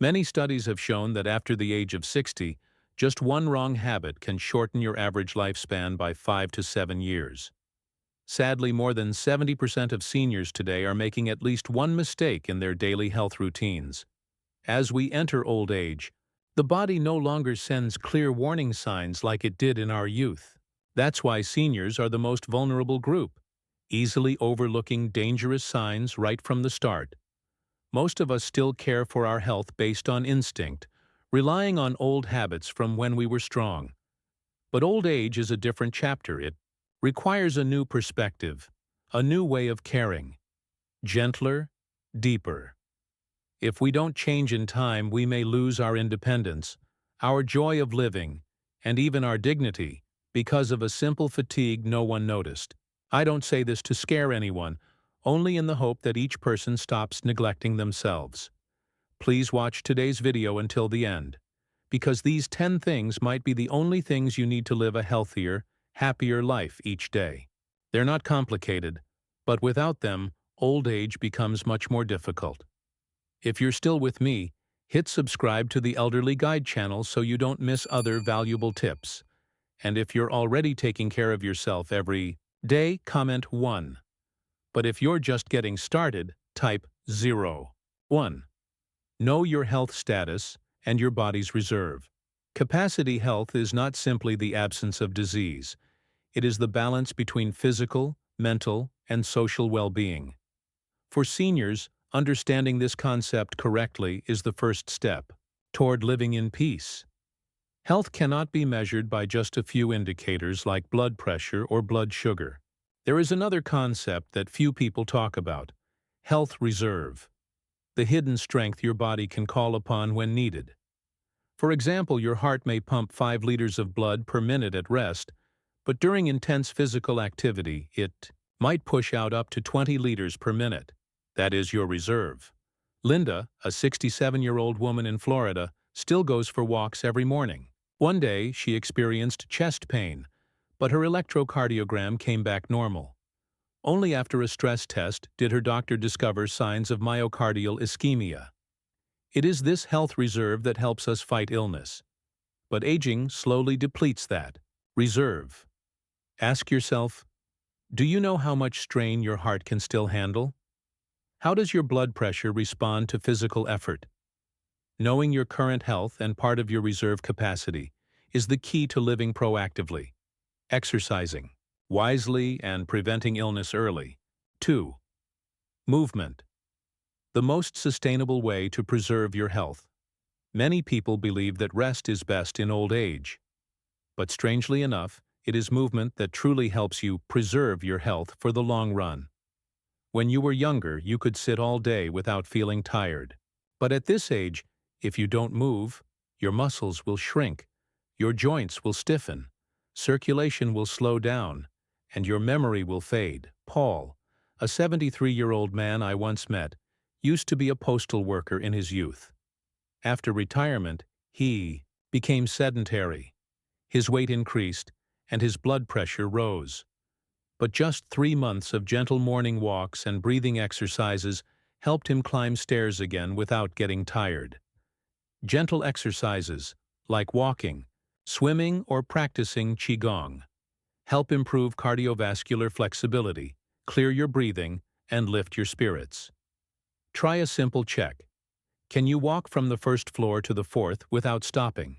Many studies have shown that after the age of 60, just one wrong habit can shorten your average lifespan by 5 to 7 years. Sadly, more than 70% of seniors today are making at least one mistake in their daily health routines. As we enter old age, the body no longer sends clear warning signs like it did in our youth. That's why seniors are the most vulnerable group, easily overlooking dangerous signs right from the start. Most of us still care for our health based on instinct, relying on old habits from when we were strong. But old age is a different chapter. It requires a new perspective, a new way of caring. Gentler, deeper. If we don't change in time, we may lose our independence, our joy of living, and even our dignity, because of a simple fatigue no one noticed. I don't say this to scare anyone, only in the hope that each person stops neglecting themselves. Please watch today's video until the end, because these 10 things might be the only things you need to live a healthier, happier life each day. They're not complicated, but without them, old age becomes much more difficult. If you're still with me, hit subscribe to the Elderly Guide channel so you don't miss other valuable tips. And if you're already taking care of yourself every day, comment 1. But if you're just getting started, type 0. 1. Know your health status and your body's reserve. Capacity health is not simply the absence of disease. It is the balance between physical, mental, and social well-being. For seniors, understanding this concept correctly is the first step toward living in peace. Health cannot be measured by just a few indicators like blood pressure or blood sugar. There is another concept that few people talk about: health reserve, the hidden strength your body can call upon when needed. For example, your heart may pump 5 liters of blood per minute at rest, but during intense physical activity, it might push out up to 20 liters per minute. That is your reserve. Linda, a 67-year-old woman in Florida, still goes for walks every morning. One day, she experienced chest pain, but her electrocardiogram came back normal. Only after a stress test did her doctor discover signs of myocardial ischemia. It is this health reserve that helps us fight illness. But aging slowly depletes that reserve. Ask yourself, do you know how much strain your heart can still handle? How does your blood pressure respond to physical effort? Knowing your current health and part of your reserve capacity is the key to living proactively. Exercising wisely and preventing illness early. 2. Movement. The most sustainable way to preserve your health. Many people believe that rest is best in old age. But strangely enough, it is movement that truly helps you preserve your health for the long run. When you were younger, you could sit all day without feeling tired. But at this age, if you don't move, your muscles will shrink, your joints will stiffen, circulation will slow down, and your memory will fade. Paul, a 73-year-old man I once met, used to be a postal worker in his youth. After retirement, he became sedentary. His weight increased, and his blood pressure rose. But just 3 months of gentle morning walks and breathing exercises helped him climb stairs again without getting tired. Gentle exercises, like walking, swimming, or practicing Qigong, help improve cardiovascular flexibility, clear your breathing, and lift your spirits. Try a simple check. Can you walk from the first floor to the 4th without stopping?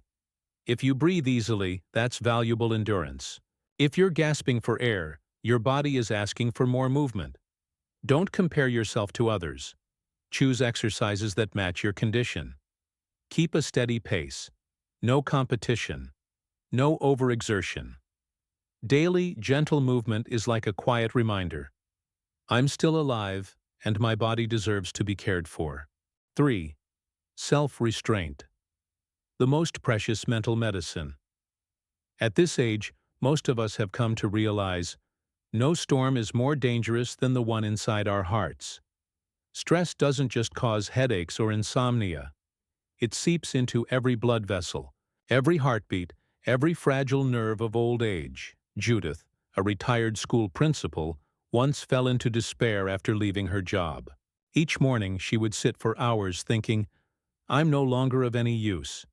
If you breathe easily, that's valuable endurance. If you're gasping for air, your body is asking for more movement. Don't compare yourself to others. Choose exercises that match your condition. Keep a steady pace. No competition. No overexertion. Daily, gentle movement is like a quiet reminder. I'm still alive, and my body deserves to be cared for. 3. Self-restraint. The most precious mental medicine. At this age, most of us have come to realize no storm is more dangerous than the one inside our hearts. Stress doesn't just cause headaches or insomnia. It seeps into every blood vessel, every heartbeat, every fragile nerve of old age. Judith, a retired school principal, once fell into despair after leaving her job. Each morning she would sit for hours thinking, I'm no longer of any use.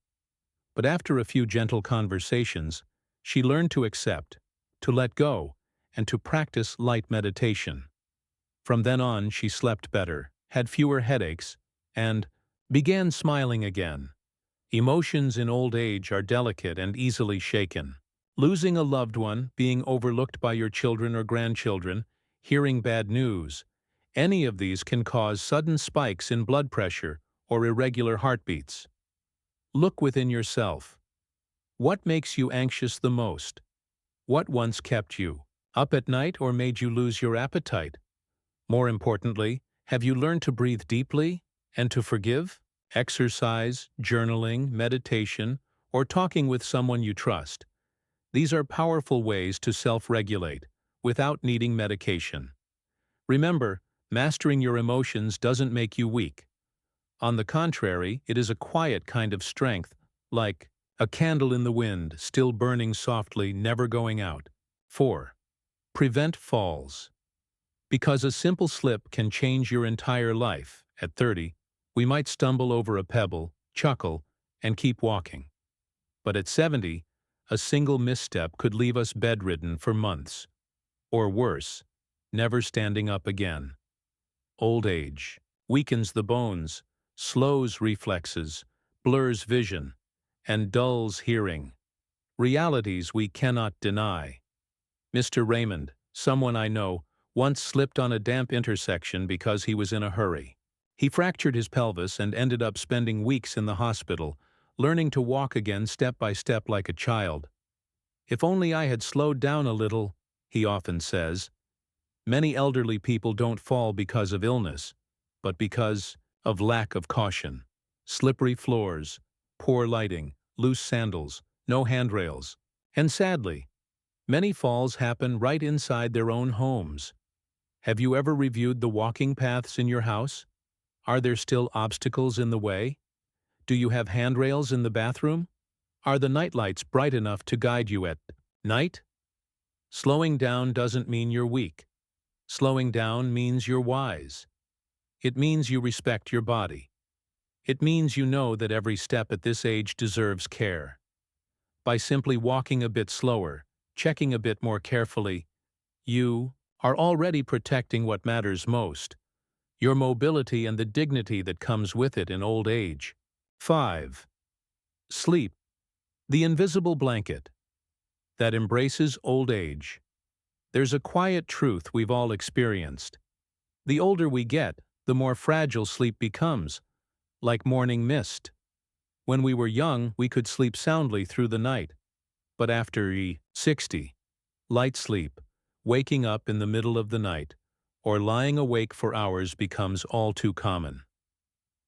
But after a few gentle conversations, she learned to accept, to let go, and to practice light meditation. From then on, she slept better, had fewer headaches, and began smiling again. Emotions in old age are delicate and easily shaken. Losing a loved one, being overlooked by your children or grandchildren, hearing bad news, any of these can cause sudden spikes in blood pressure or irregular heartbeats. Look within yourself. What makes you anxious the most? What once kept you up at night or made you lose your appetite? More importantly, have you learned to breathe deeply and to forgive? Exercise, journaling, meditation, or talking with someone you trust. These are powerful ways to self-regulate without needing medication. Remember, mastering your emotions doesn't make you weak. On the contrary, it is a quiet kind of strength, like a candle in the wind, still burning softly, never going out. 4. Prevent falls. Because a simple slip can change your entire life. At 30, we might stumble over a pebble, chuckle, and keep walking. But at 70, a single misstep could leave us bedridden for months. Or worse, never standing up again. Old age weakens the bones, slows reflexes, blurs vision, and dulls hearing. Realities we cannot deny. Mr. Raymond, someone I know, once slipped on a damp intersection because he was in a hurry. He fractured his pelvis and ended up spending weeks in the hospital, learning to walk again step by step like a child. If only I had slowed down a little, he often says. Many elderly people don't fall because of illness, but because of lack of caution. Slippery floors, poor lighting, loose sandals, no handrails. And sadly, many falls happen right inside their own homes. Have you ever reviewed the walking paths in your house? Are there still obstacles in the way? Do you have handrails in the bathroom? Are the nightlights bright enough to guide you at night? Slowing down doesn't mean you're weak. Slowing down means you're wise. It means you respect your body. It means you know that every step at this age deserves care. By simply walking a bit slower, checking a bit more carefully, you are already protecting what matters most, your mobility and the dignity that comes with it in old age. 5. Sleep, the invisible blanket that embraces old age. There's a quiet truth we've all experienced. The older we get, the more fragile sleep becomes, like morning mist. When we were young, we could sleep soundly through the night. But after 60, light sleep, waking up in the middle of the night, or lying awake for hours becomes all too common.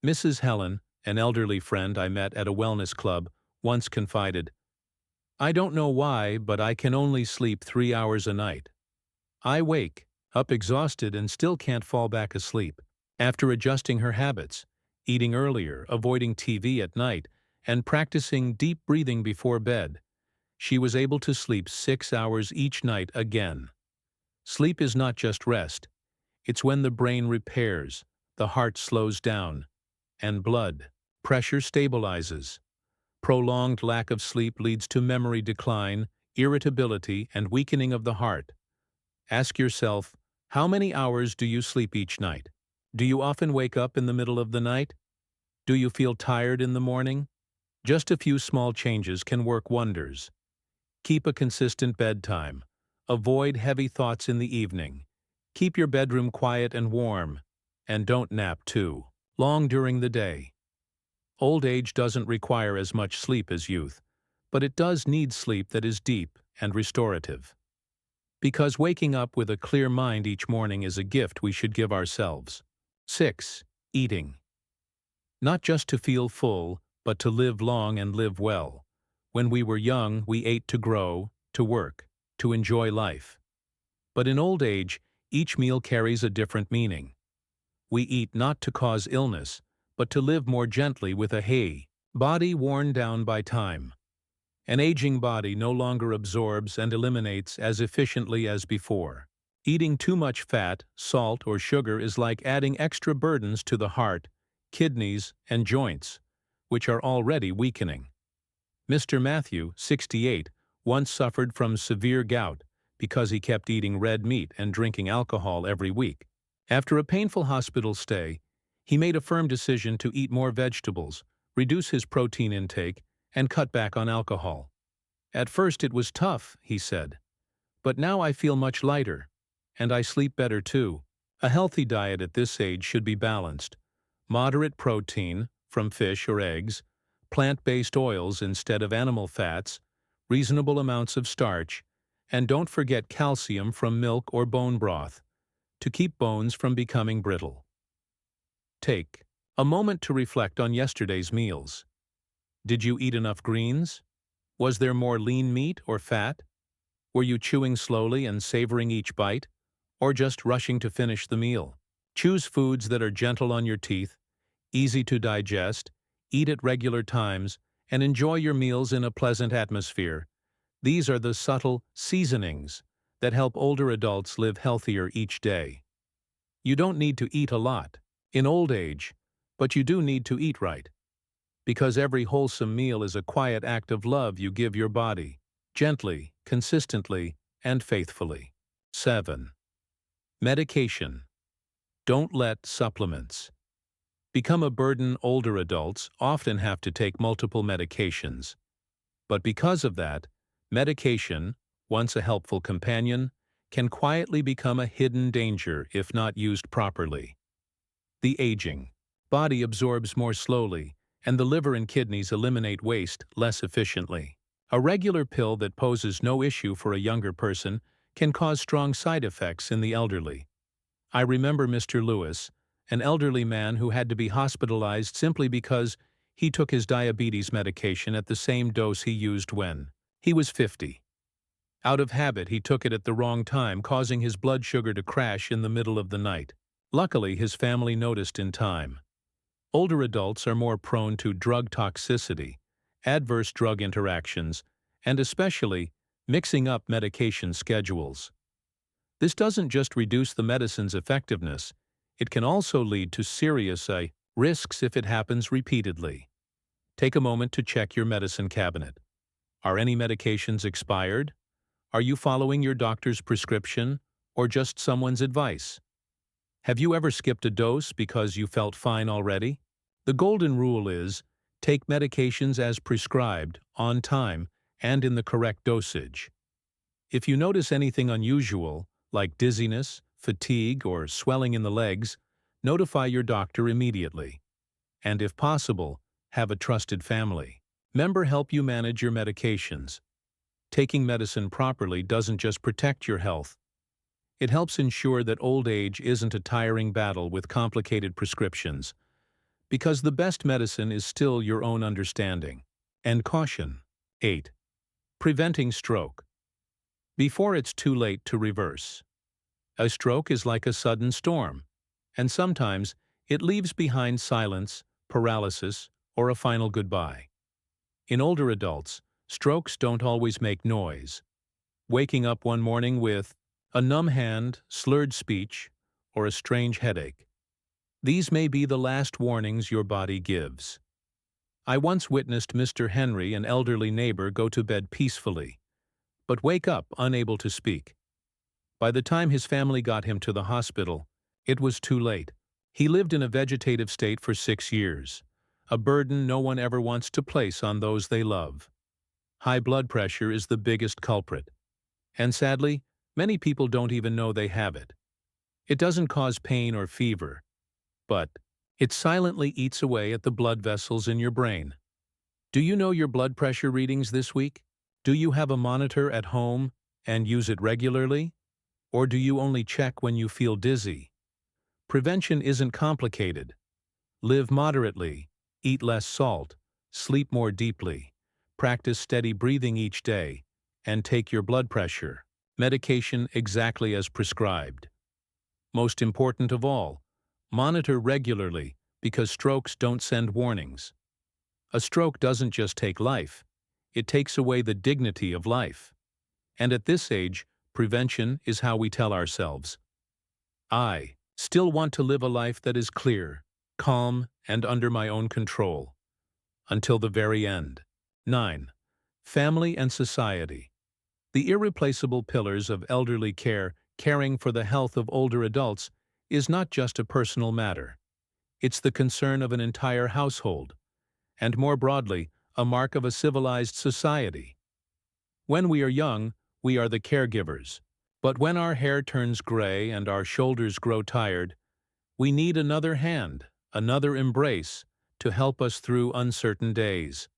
Mrs. Helen, an elderly friend I met at a wellness club, once confided, "I don't know why, but I can only sleep 3 hours a night. I wake up exhausted and still can't fall back asleep." After adjusting her habits, eating earlier, avoiding TV at night, and practicing deep breathing before bed, she was able to sleep 6 hours each night again. Sleep is not just rest. It's when the brain repairs, the heart slows down, and blood pressure stabilizes. Prolonged lack of sleep leads to memory decline, irritability, and weakening of the heart. Ask yourself, how many hours do you sleep each night? Do you often wake up in the middle of the night? Do you feel tired in the morning? Just a few small changes can work wonders. Keep a consistent bedtime. Avoid heavy thoughts in the evening. Keep your bedroom quiet and warm. And don't nap too long during the day. Old age doesn't require as much sleep as youth, but it does need sleep that is deep and restorative. Because waking up with a clear mind each morning is a gift we should give ourselves. 6. Eating. Not just to feel full, but to live long and live well. When we were young, we ate to grow, to work, to enjoy life. But in old age, each meal carries a different meaning. We eat not to cause illness, but to live more gently with a body worn down by time. An aging body no longer absorbs and eliminates as efficiently as before. Eating too much fat, salt, or sugar is like adding extra burdens to the heart, kidneys, and joints. which are already weakening. Mr. Matthew, 68, once suffered from severe gout because he kept eating red meat and drinking alcohol every week. After a painful hospital stay, he made a firm decision to eat more vegetables, reduce his protein intake, and cut back on alcohol. At first it was tough, he said, but now I feel much lighter, and I sleep better too. A healthy diet at this age should be balanced. Moderate protein, from fish or eggs, plant-based oils instead of animal fats, reasonable amounts of starch, and don't forget calcium from milk or bone broth, to keep bones from becoming brittle. Take a moment to reflect on yesterday's meals. Did you eat enough greens? Was there more lean meat or fat? Were you chewing slowly and savoring each bite, or just rushing to finish the meal? Choose foods that are gentle on your teeth, easy to digest, eat at regular times, and enjoy your meals in a pleasant atmosphere. These are the subtle seasonings that help older adults live healthier each day. You don't need to eat a lot in old age, but you do need to eat right, because every wholesome meal is a quiet act of love you give your body, gently, consistently, and faithfully. 7. Medication. Don't let supplements become a burden. Older adults often have to take multiple medications. But because of that, medication, once a helpful companion, can quietly become a hidden danger if not used properly. The aging body absorbs more slowly, and the liver and kidneys eliminate waste less efficiently. A regular pill that poses no issue for a younger person can cause strong side effects in the elderly. I remember Mr. Lewis, an elderly man who had to be hospitalized simply because he took his diabetes medication at the same dose he used when he was 50. Out of habit, he took it at the wrong time, causing his blood sugar to crash in the middle of the night. Luckily, his family noticed in time. Older adults are more prone to drug toxicity, adverse drug interactions, and especially mixing up medication schedules. This doesn't just reduce the medicine's effectiveness, it can also lead to serious risks if it happens repeatedly. Take a moment to check your medicine cabinet. Are any medications expired? Are you following your doctor's prescription or just someone's advice? Have you ever skipped a dose because you felt fine already? The golden rule is, take medications as prescribed, on time, and in the correct dosage. If you notice anything unusual, like dizziness, fatigue, or swelling in the legs, notify your doctor immediately. And if possible, have a trusted family member help you manage your medications. Taking medicine properly doesn't just protect your health. It helps ensure that old age isn't a tiring battle with complicated prescriptions, because the best medicine is still your own understanding. And caution. 8. Preventing stroke. Before it's too late to reverse. A stroke is like a sudden storm, and sometimes it leaves behind silence, paralysis, or a final goodbye. In older adults, strokes don't always make noise. Waking up one morning with a numb hand, slurred speech, or a strange headache. These may be the last warnings your body gives. I once witnessed Mr. Henry, an elderly neighbor, go to bed peacefully, but wake up unable to speak. By the time his family got him to the hospital, it was too late. He lived in a vegetative state for 6 years, a burden no one ever wants to place on those they love. High blood pressure is the biggest culprit, and sadly, many people don't even know they have it. It doesn't cause pain or fever, but it silently eats away at the blood vessels in your brain. Do you know your blood pressure readings this week? Do you have a monitor at home and use it regularly? Or do you only check when you feel dizzy? Prevention isn't complicated. Live moderately, eat less salt, sleep more deeply, practice steady breathing each day, and take your blood pressure medication exactly as prescribed. Most important of all, monitor regularly, because strokes don't send warnings. A stroke doesn't just take life, it takes away the dignity of life. And at this age, prevention is how we tell ourselves, I still want to live a life that is clear, calm, and under my own control. until the very end. 9. Family and society. The irreplaceable pillars of elderly care, caring for the health of older adults, is not just a personal matter. It's the concern of an entire household, and more broadly, a mark of a civilized society. When we are young, we are the caregivers. But when our hair turns gray and our shoulders grow tired, we need another hand, another embrace, to help us through uncertain days.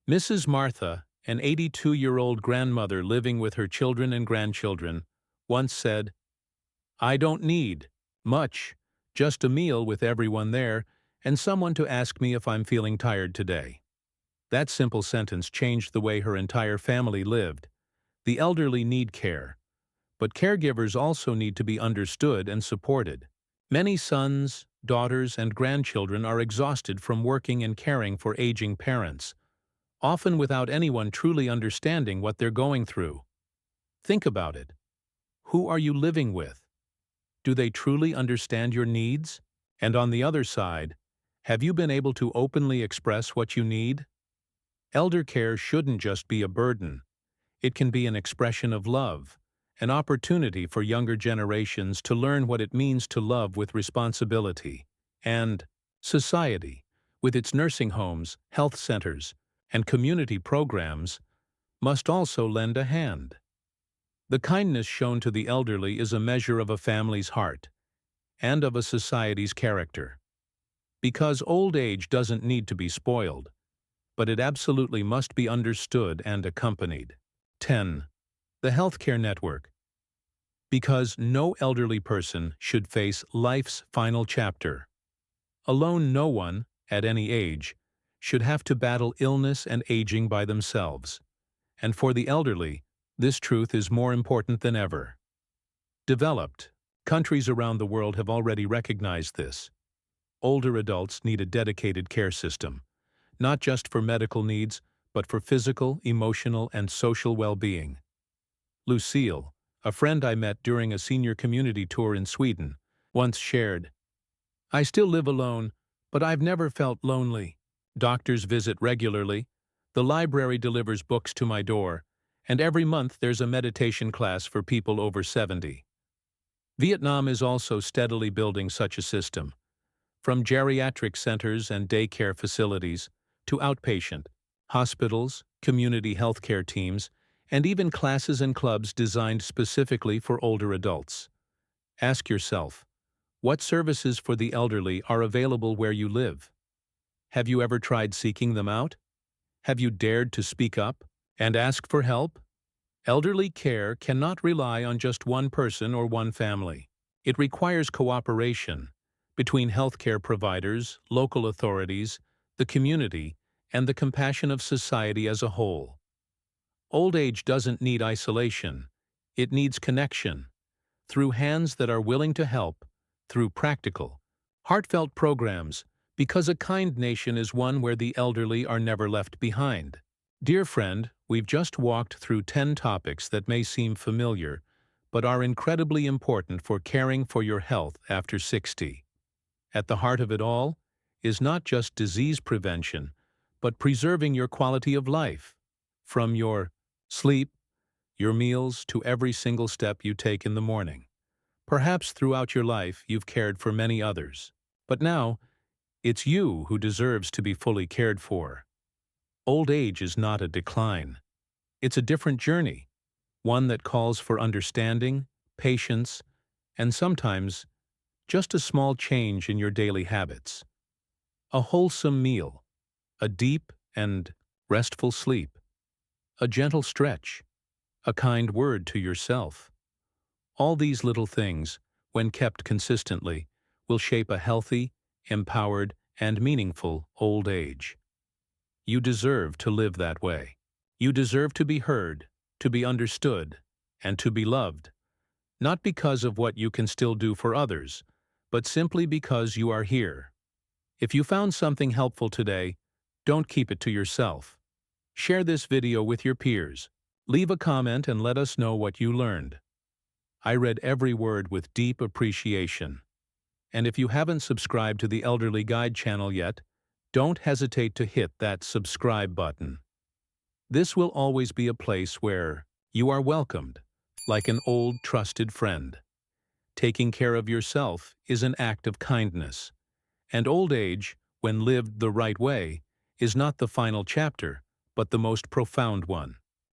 Mrs. Martha, an 82-year-old grandmother living with her children and grandchildren, once said, "I don't need much, just a meal with everyone there and someone to ask me if I'm feeling tired today." That simple sentence changed the way her entire family lived. The elderly need care, but caregivers also need to be understood and supported. Many sons, daughters, and grandchildren are exhausted from working and caring for aging parents, often without anyone truly understanding what they're going through. Think about it. Who are you living with? Do they truly understand your needs? And on the other side, have you been able to openly express what you need? Elder care shouldn't just be a burden. It can be an expression of love, an opportunity for younger generations to learn what it means to love with responsibility. And society, with its nursing homes, health centers, and community programs, must also lend a hand. The kindness shown to the elderly is a measure of a family's heart and of a society's character. Because old age doesn't need to be spoiled, but it absolutely must be understood and accompanied. 10. The healthcare network. Because no elderly person should face life's final chapter. Alone, no one, at any age, should have to battle illness and aging by themselves. And for the elderly, this truth is more important than ever. Developed countries around the world have already recognized this. Older adults need a dedicated care system, not just for medical needs, but for physical, emotional, and social well-being. Lucille, a friend I met during a senior community tour in Sweden, once shared, "I still live alone, but I've never felt lonely. Doctors visit regularly, the library delivers books to my door, and every month there's a meditation class for people over 70. Vietnam is also steadily building such a system, from geriatric centers and daycare facilities to outpatient, hospitals, community healthcare teams, and even classes and clubs designed specifically for older adults. Ask yourself, what services for the elderly are available where you live? Have you ever tried seeking them out? Have you dared to speak up and ask for help? Elderly care cannot rely on just one person or one family. It requires cooperation between healthcare providers, local authorities, the community, and the compassion of society as a whole. Old age doesn't need isolation. It needs connection, through hands that are willing to help, through practical, heartfelt programs, because a kind nation is one where the elderly are never left behind. Dear friend, we've just walked through 10 topics that may seem familiar, but are incredibly important for caring for your health after 60. At the heart of it all is not just disease prevention, but preserving your quality of life, from your sleep, your meals, to every single step you take in the morning. Perhaps throughout your life you've cared for many others, but now it's you who deserves to be fully cared for. Old age is not a decline. It's a different journey, one that calls for understanding, patience, and sometimes just a small change in your daily habits. A wholesome meal, a deep and restful sleep, a gentle stretch, a kind word to yourself. All these little things, when kept consistently, will shape a healthy, empowered, and meaningful old age. You deserve to live that way. You deserve to be heard, to be understood, and to be loved, not because of what you can still do for others, but simply because you are here. If you found something helpful today, don't keep it to yourself. Share this video with your peers. Leave a comment and let us know what you learned. I read every word with deep appreciation. And if you haven't subscribed to the Elderly Guide channel yet, don't hesitate to hit that subscribe button. This will always be a place where you are welcomed, like an old trusted friend. Taking care of yourself is an act of kindness, and old age, when lived the right way, is not the final chapter, but the most profound one.